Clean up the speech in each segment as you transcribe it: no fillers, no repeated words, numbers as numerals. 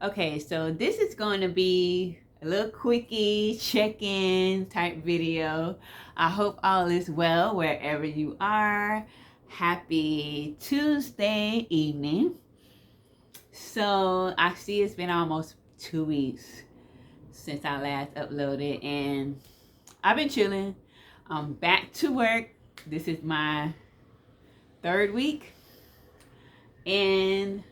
Okay, so this is going to be a little quickie check-in type video. I hope all is well wherever you are. Happy Tuesday evening. So I see it's been almost 2 weeks since I last uploaded, and I've been chilling. I'm back to work. This is my third week, and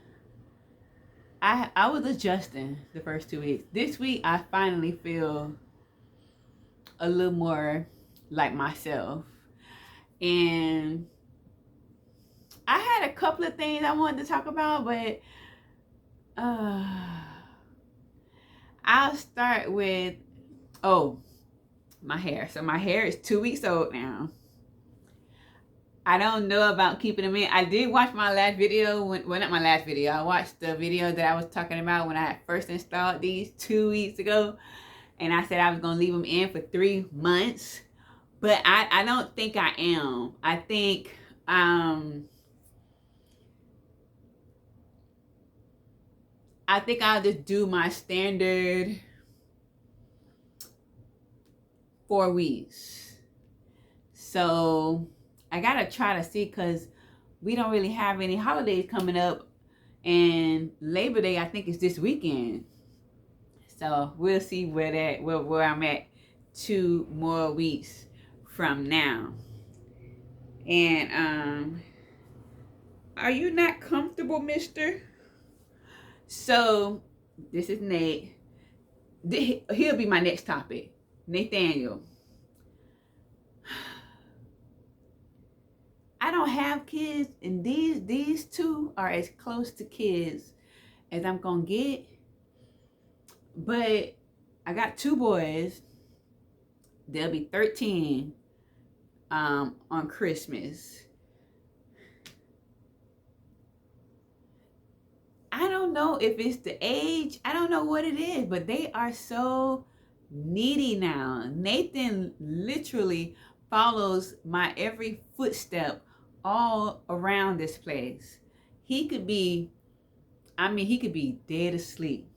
I was adjusting the first 2 weeks. This week I finally feel a little more like myself. And I had a couple of things I wanted to talk about, but I'll start with my hair. So my hair is 2 weeks old now. I don't know about keeping them in. I did watch my last video. Well, not my last video. I watched the video that I was talking about when I first installed these 2 weeks ago. And I said I was going to leave them in for 3 months. But I don't think I am. I think I'll just do my standard 4 weeks. So I gotta try to see, because we don't really have any holidays coming up, and Labor Day I think is this weekend. So we'll see where I'm at 2 more weeks from now. And are you not comfortable, mister? So this is Nate. He'll be my next topic. Nathaniel. I don't have kids, and these two are as close to kids as I'm gonna get. But I got 2 boys. They'll be 13 on Christmas. I don't know if it's the age. I don't know what it is, but they are so needy now. Nathan literally follows my every footstep all around this place. He could be dead asleep,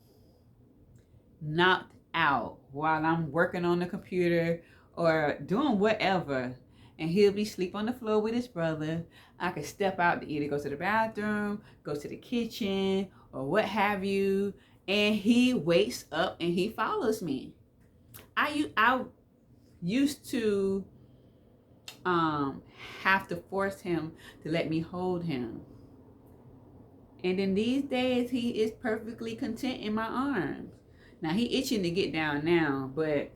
knocked out while I'm working on the computer or doing whatever, and he'll be asleep on the floor with his brother. I could step out to either go to the bathroom, go to the kitchen, or what have you, and he wakes up and he follows me. I used to have to force him to let me hold him. And in these days, he is perfectly content in my arms. Now, he itching to get down now, but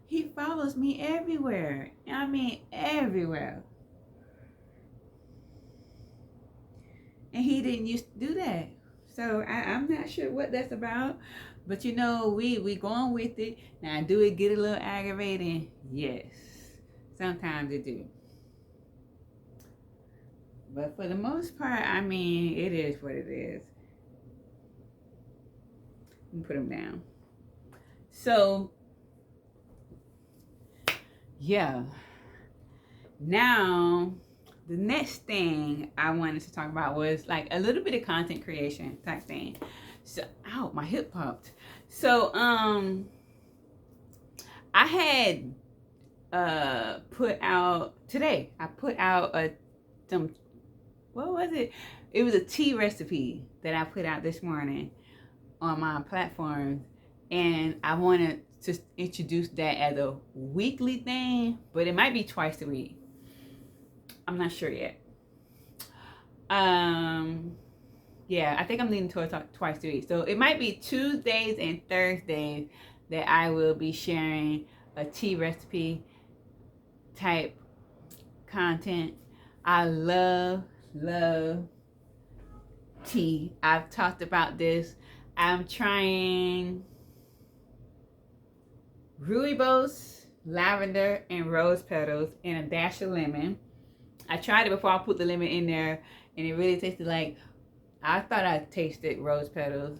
he follows me everywhere. I mean, everywhere. And he didn't used to do that. So I'm not sure what that's about. But you know, we going with it. Now, do it get a little aggravating? Yes. Sometimes it do. But for the most part, I mean, it is what it is. Let me put him down. So, yeah. Now, the next thing I wanted to talk about was like a little bit of content creation type thing. So, ow, my hip popped. So, I had put out today. I put out what was it? It was a tea recipe that I put out this morning on my platform, and I wanted to introduce that as a weekly thing, but it might be twice a week. I'm not sure yet. Yeah, I think I'm leaning towards twice a week. So it might be Tuesdays and Thursdays that I will be sharing a tea recipe type content. I love tea. I've talked about this. I'm trying rooibos, lavender, and rose petals, and a dash of lemon. I tried it before I put the lemon in there, and it really tasted like, I thought I tasted rose petals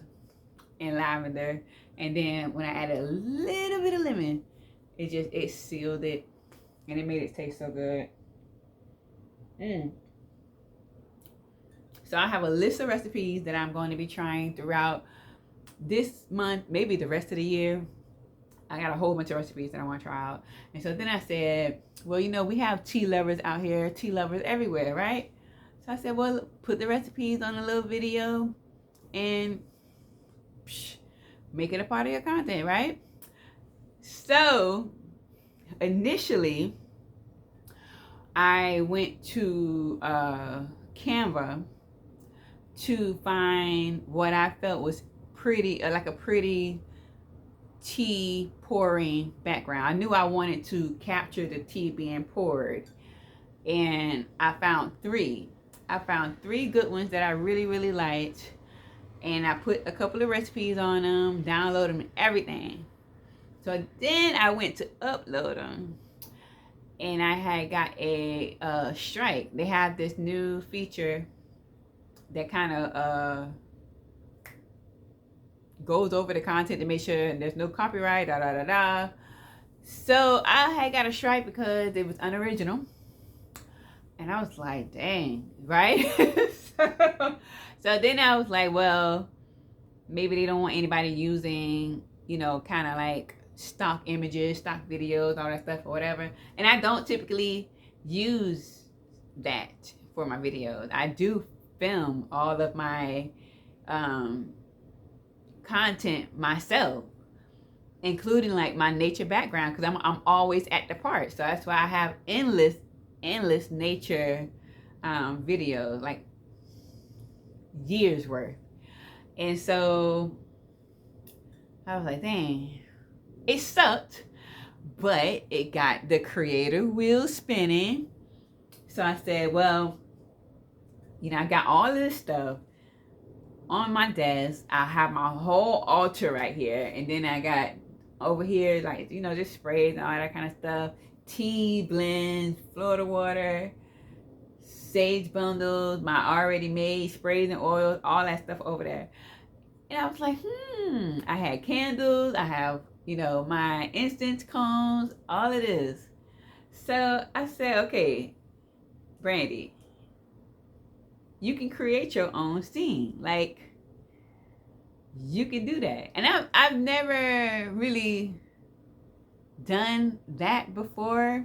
and lavender, and then when I added a little bit of lemon, it sealed it, and it made it taste so good. So I have a list of recipes that I'm going to be trying throughout this month, maybe the rest of the year. I got a whole bunch of recipes that I want to try out. And so then I said, well, you know, we have tea lovers out here, tea lovers everywhere, right? So I said, well, put the recipes on a little video and make it a part of your content, right? So initially, I went to Canva to find what I felt was pretty, like a pretty tea pouring background. I knew I wanted to capture the tea being poured, and I found three. I found three good ones that I really, really liked, and I put a couple of recipes on them, download them, and everything. So then I went to upload them, and I had got a strike. They have this new feature that kind of goes over the content to make sure there's no copyright, da da da da. So I had got a strike because it was unoriginal, and I was like, dang, right? so then I was like, well, maybe they don't want anybody using, you know, kind of like stock images, stock videos, all that stuff or whatever. And I don't typically use that for my videos. I do film all of my content myself, including like my nature background, because I'm always at the park. So that's why I have endless nature videos, like years worth. And so I was like, dang, it sucked, but it got the creator wheel spinning. So I said, well, you know, I got all of this stuff on my desk. I have my whole altar right here, and then I got over here, like, you know, just sprays and all that kind of stuff, tea blends, Florida water, sage bundles, my already made sprays and oils, all that stuff over there. And I was like, I had candles, I have, you know, my incense cones, all of this. So I said, okay, Brandy, you can create your own scene. Like, you can do that. And I've never really done that before.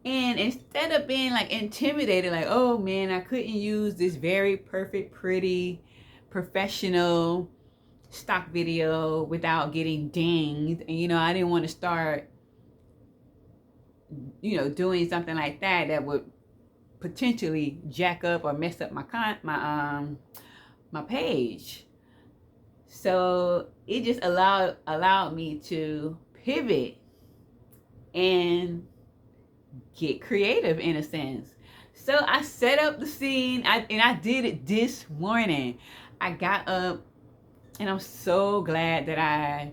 And instead of being like intimidated, like, oh man, I couldn't use this very perfect, pretty, professional stock video without getting dinged. And, you know, I didn't want to start, you know, doing something like that would potentially jack up or mess up my page. So it just allowed me to pivot and get creative in a sense. So I set up the scene, and I did it this morning. I got up, and I'm so glad that I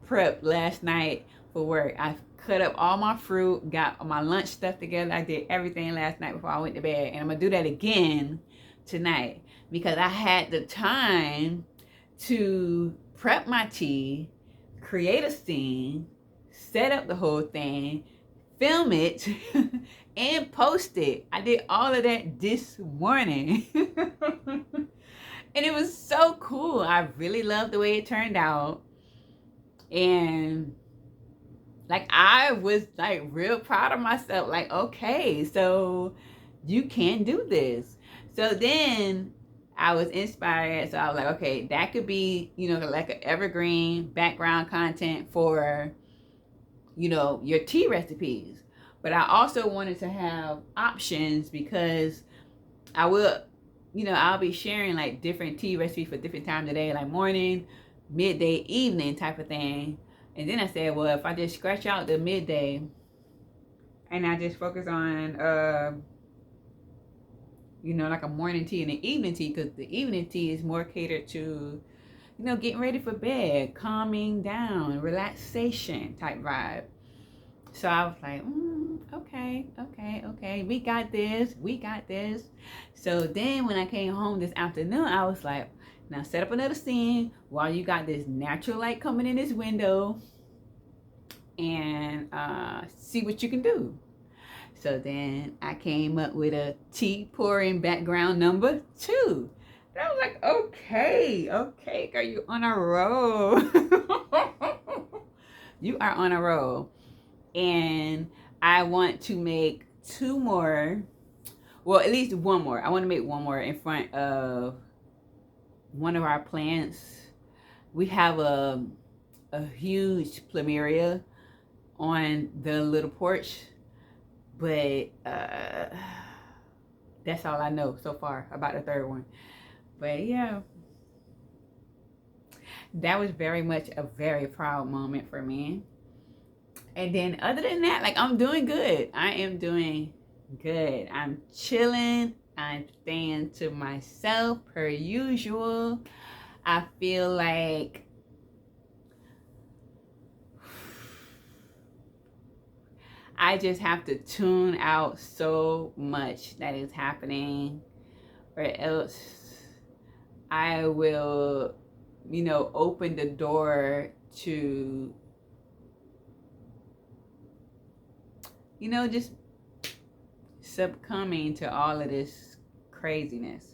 prepped last night for work. I cut up all my fruit, got my lunch stuff together. I did everything last night before I went to bed, and I'm gonna do that again tonight because I had the time to prep my tea, create a scene, set up the whole thing, film it, and post it. I did all of that this morning. And it was so cool. I really loved the way it turned out. And like, I was like real proud of myself. Like, okay, so you can do this. So then I was inspired. So I was like, okay, that could be, you know, like an evergreen background content for, you know, your tea recipes. But I also wanted to have options because I will, you know, I'll be sharing like different tea recipes for different times of the day, like morning, midday, evening type of thing. And then I said, well, if I just scratch out the midday and I just focus on, you know, like a morning tea and an evening tea, because the evening tea is more catered to, you know, getting ready for bed, calming down, relaxation type vibe. So I was like, okay, we got this. So then when I came home this afternoon, I was like, now set up another scene while you got this natural light coming in this window, and see what you can do. So then I came up with a tea pouring background number 2. And I was like, okay, girl, you on a roll. You are on a roll. And I want to make 2 more, well, at least 1 more. I want to make 1 more in front of one of our plants. We have a huge plumeria on the little porch, but that's all I know so far about the 3rd one. But yeah, that was very much a very proud moment for me. And then other than that, like, I'm doing good. I am doing good. I'm chilling. I'm staying to myself per usual. I feel like I just have to tune out so much that is happening, or else I will, open the door to, just succumbing to all of this craziness.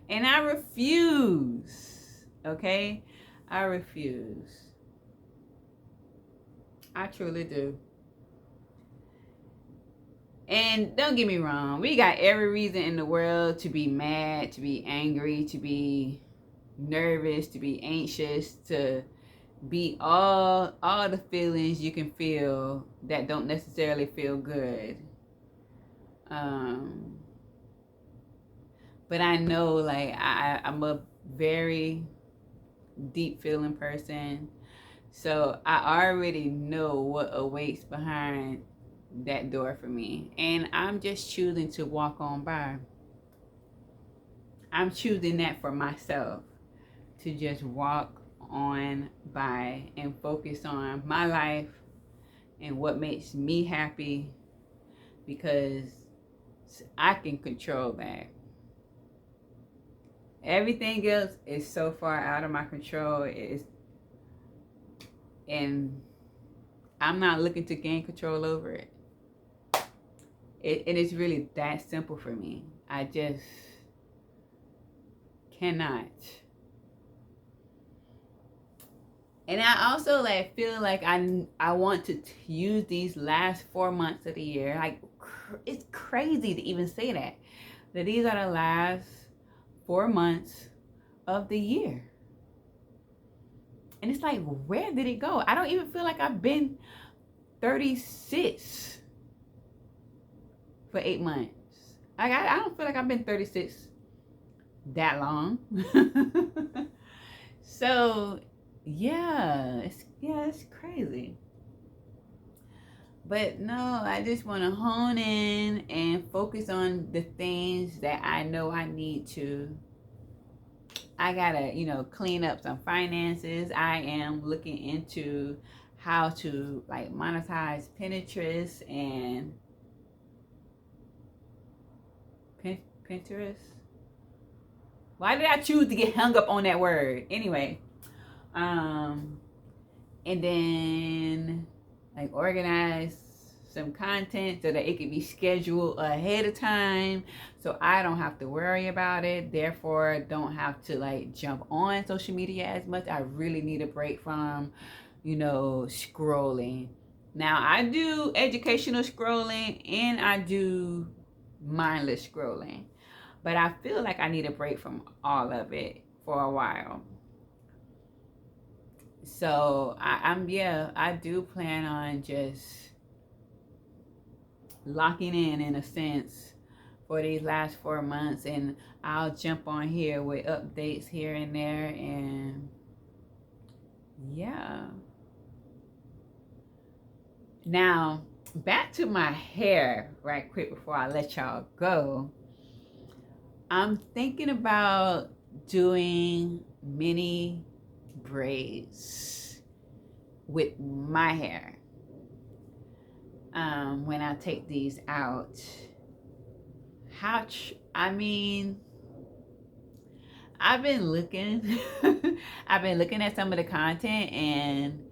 And I refuse, okay? I refuse. I truly do. And don't get me wrong, we got every reason in the world to be mad, to be angry, to be nervous, to be anxious, to be all the feelings you can feel that don't necessarily feel good. But I know, like, I'm a very deep feeling person, so I already know what awaits behind that door for me, and I'm just choosing to walk on by. I'm choosing that for myself, to just walk on by and focus on my life and what makes me happy, because I can control that. Everything else is so far out of my control, and I'm not looking to gain control over it. And it's really that simple for me. I just cannot. And I also feel like I want to use these last 4 months of the year. Like, it's crazy to even say that these are the last 4 months of the year. And it's like, where did it go? I don't even feel like I've been 36 for 8 months. I don't feel like I've been 36 that long. So yeah, it's crazy. But no, I just want to hone in and focus on the things that I know I need to. I gotta, clean up some finances. I am looking into how to monetize Pinterest and Pinterest. Why did I choose to get hung up on that word? Anyway, and then organize some content so that it can be scheduled ahead of time, so I don't have to worry about it. Therefore, don't have to jump on social media as much. I really need a break from, scrolling. Now, I do educational scrolling and I do mindless scrolling, but I feel like I need a break from all of it for a while. So I do plan on just locking in a sense, for these last 4 months, and I'll jump on here with updates here and there, and yeah. Now, back to my hair right quick before I let y'all go. I'm thinking about doing mini braids with my hair when I take these out. I've been looking I've been looking at some of the content, and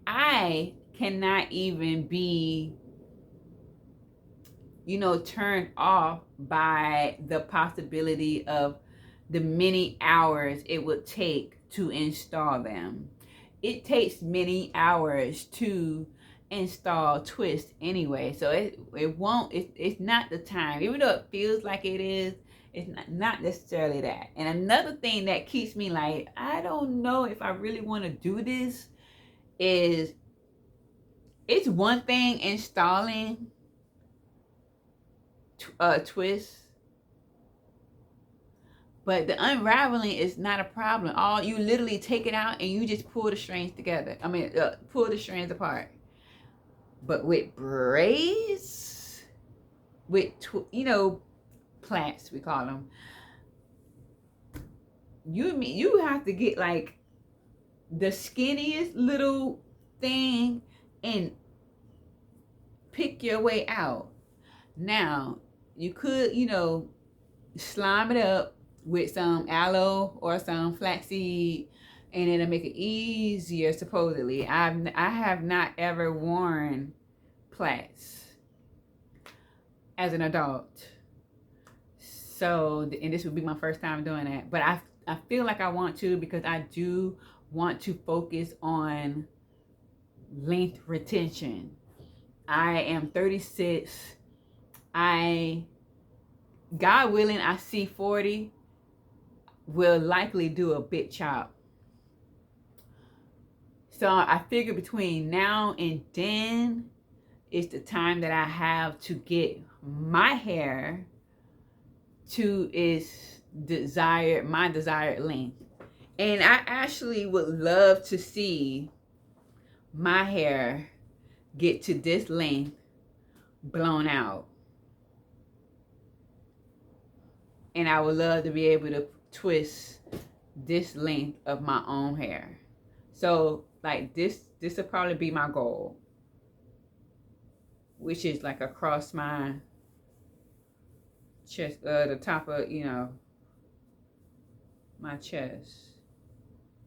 I cannot even be, turned off by the possibility of the many hours it would take to install them. It takes many hours to install twist anyway, so it won't, it's not the time, even though it feels like it is. It's not necessarily that. And another thing that keeps me like, I don't know if I really want to do this, is it's one thing installing twist, but the unraveling is not a problem. All you literally take it out and you just pull the strands together. Pull the strands apart. But with braids, with plaits, we call them, you have to get like the skinniest little thing and pick your way out. Now, you could, slime it up with some aloe or some flaxseed, and it'll make it easier, supposedly. I have not ever worn plaits as an adult. So, and this would be my first time doing that. But I feel like I want to, because I do want to focus on length retention. I am 36. God willing, I see 40, will likely do a big chop. So I figure between now and then is the time that I have to get my hair to my desired length. And I actually would love to see my hair get to this length blown out. And I would love to be able to twist this length of my own hair. So like this will probably be my goal, which is like across my chest, the top of, my chest.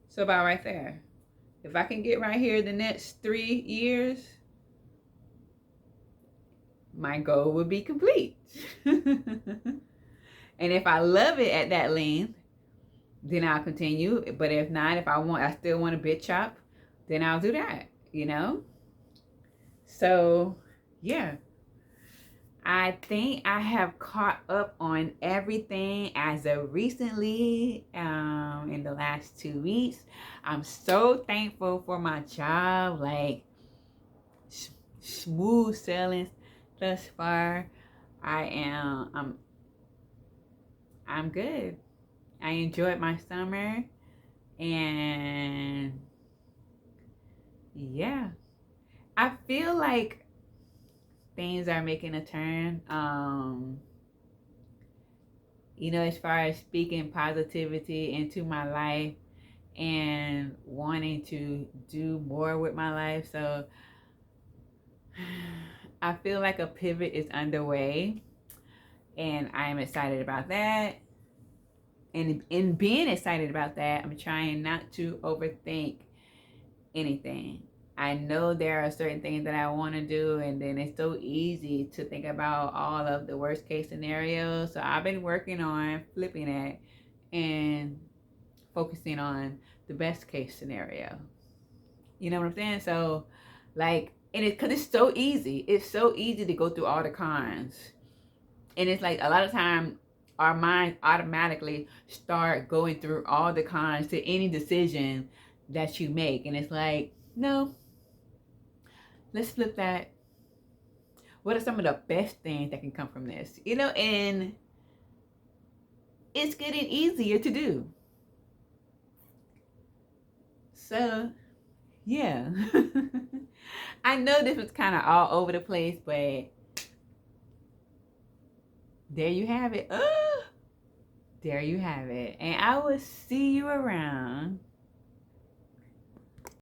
So about right there. If I can get right here the next 3 years, my goal will be complete. And if I love it at that length, then I'll continue. But if not, if I still want a bit chop, then I'll do that, So, yeah. I think I have caught up on everything as of recently, in the last 2 weeks. I'm so thankful for my job, like smooth sailing thus far. I'm good. I enjoyed my summer, and yeah, I feel like things are making a turn. As far as speaking positivity into my life and wanting to do more with my life. So I feel like a pivot is underway, and I am excited about that. And in being excited about that, I'm trying not to overthink anything. I know there are certain things that I want to do, and then it's so easy to think about all of the worst case scenarios. So I've been working on flipping it and focusing on the best case scenario. You know what I'm saying? So like, because it's so easy. It's so easy to go through all the cons. And it's like a lot of time our minds automatically start going through all the cons to any decision that you make. And it's like, no, let's flip that. What are some of the best things that can come from this? And it's getting easier to do. So, yeah. I know this was kind of all over the place, but there you have it. There you have it. And I will see you around.